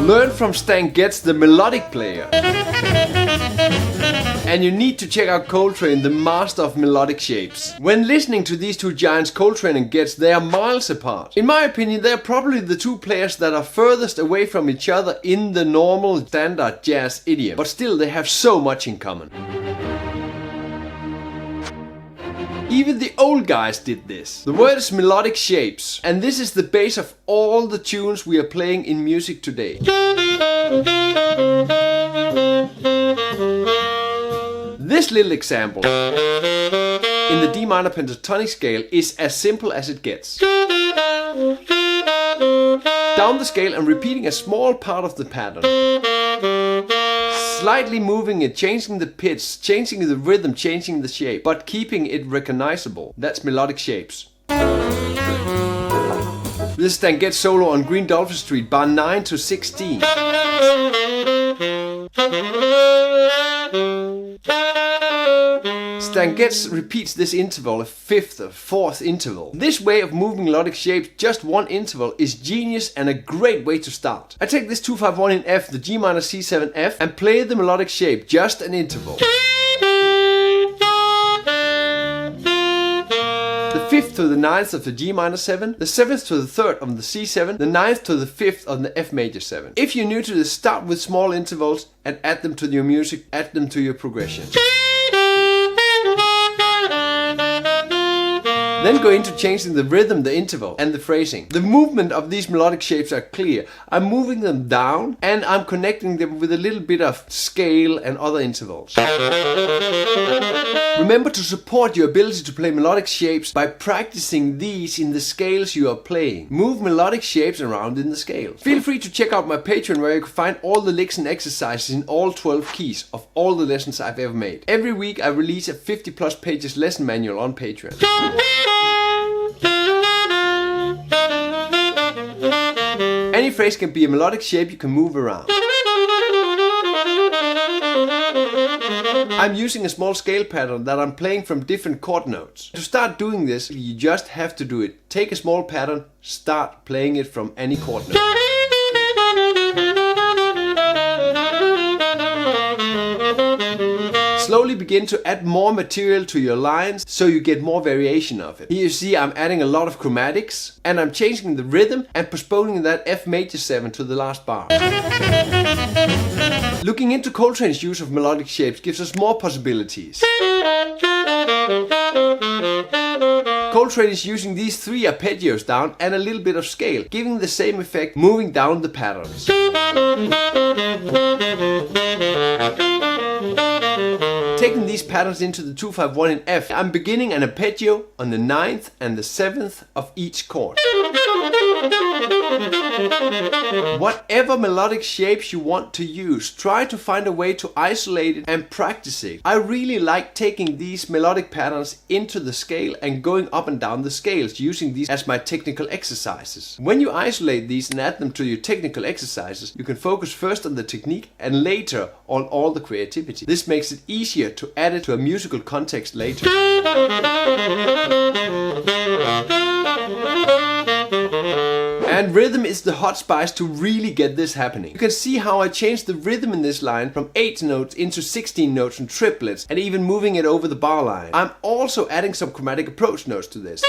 Learn from Stan Getz, the melodic player. And you need to check out Coltrane, the master of melodic shapes. When listening to these two giants, Coltrane and Getz, they are miles apart. In my opinion, they are probably the two players that are furthest away from each other in the normal standard jazz idiom. But still, they have so much in common. Even the old guys did this. The word is melodic shapes, and this is the base of all the tunes we are playing in music today. This little example in the D minor pentatonic scale is as simple as it gets. Down the scale and repeating a small part of the pattern. Slightly moving it, changing the pitch, changing the rhythm, changing the shape, but keeping it recognizable. That's melodic shapes. This is Stan Getz solo on Green Dolphin Street, bar 9 to 16. Stan Getz repeats this interval a fifth or fourth interval. This way of moving melodic shapes, just one interval, is genius and a great way to start. I take this 2-5-1 in F, the G minor C7 F, and play the melodic shape, just an interval. The 5th to the 9th of the G minor 7, the 7th to the 3rd of the C7, the 9th to the 5th of the F major 7. If you're new to this, start with small intervals and add them to your music, add them to your progression. Then go into changing the rhythm, the interval, and the phrasing. The movement of these melodic shapes are clear. I'm moving them down and I'm connecting them with a little bit of scale and other intervals. Remember to support your ability to play melodic shapes by practicing these in the scales you are playing. Move melodic shapes around in the scale. Feel free to check out my Patreon where you can find all the licks and exercises in all 12 keys of all the lessons I've ever made. Every week I release a 50+ pages lesson manual on Patreon. Any phrase can be a melodic shape you can move around. I'm using a small scale pattern that I'm playing from different chord notes. To start doing this, you just have to do it. Take a small pattern, start playing it from any chord note. Slowly begin to add more material to your lines so you get more variation of it. Here you see I'm adding a lot of chromatics and I'm changing the rhythm and postponing that F major 7 to the last bar. Looking into Coltrane's use of melodic shapes gives us more possibilities. Coltrane is using these 3 arpeggios down and a little bit of scale, giving the same effect moving down the patterns. Taking these patterns into the 2-5-1 in F, I'm beginning an arpeggio on the 9th and the 7th of each chord. Whatever melodic shapes you want to use, try to find a way to isolate it and practice it. I really like taking these melodic patterns into the scale and going up and down the scales, using these as my technical exercises. When you isolate these and add them to your technical exercises, you can focus first on the technique and later on all the creativity. This makes it easier to add it to a musical context later. And rhythm is the hot spice to really get this happening. You can see how I changed the rhythm in this line from 8 notes into 16 notes and triplets, and even moving it over the bar line. I'm also adding some chromatic approach notes to this.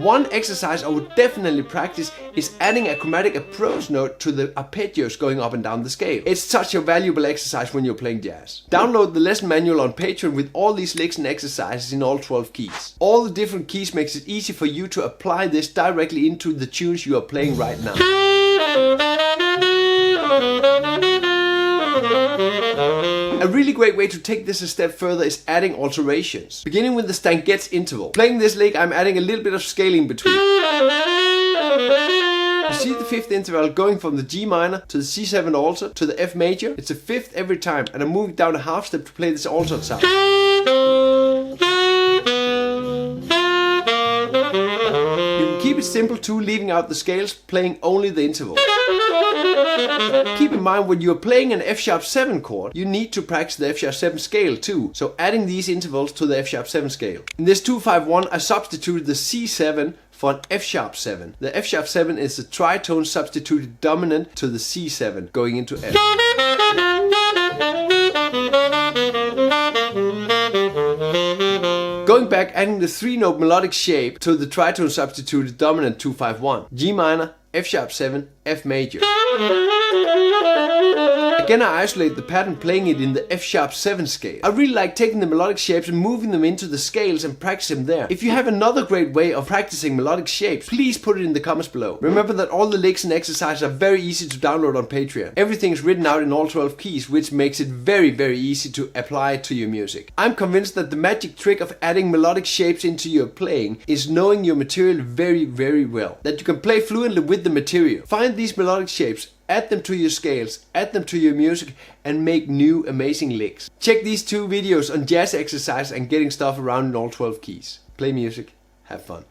One exercise I would definitely practice is adding a chromatic approach note to the arpeggios going up and down the scale. It's such a valuable exercise when you're playing jazz. Download the lesson manual on Patreon with all these licks and exercises in all 12 keys. All the different keys makes it easy for you to apply this directly into the tunes you are playing right now. A really great way to take this a step further is adding alterations. Beginning with the Stan Getz interval. Playing this lick, I'm adding a little bit of scaling between. You see the 5th interval going from the G minor to the C7 alto to the F major. It's a 5th every time, and I'm moving down a half step to play this altered sound. You can keep it simple too, leaving out the scales, playing only the interval. Keep in mind when you are playing an F#7 chord, you need to practice the F#7 scale too, so adding these intervals to the F#7 scale. In this 251, I substituted the C7 for an F#7. The F#7 is the tritone substituted dominant to the C7 going into F. Going back, adding the 3-note melodic shape to the tritone substituted dominant 251. G minor, F#7, F major. Again, I isolate the pattern playing it in the F#7 scale. I really like taking the melodic shapes and moving them into the scales and practice them there. If you have another great way of practicing melodic shapes, please put it in the comments below. Remember that all the licks and exercises are very easy to download on Patreon. Everything is written out in all 12 keys, which makes it very easy to apply to your music. I'm convinced that the magic trick of adding melodic shapes into your playing is knowing your material very well. That you can play fluently with the material. Find these melodic shapes, add them to your scales, add them to your music, and make new amazing licks. Check these 2 videos on jazz exercise and getting stuff around in all 12 keys. Play music, have fun.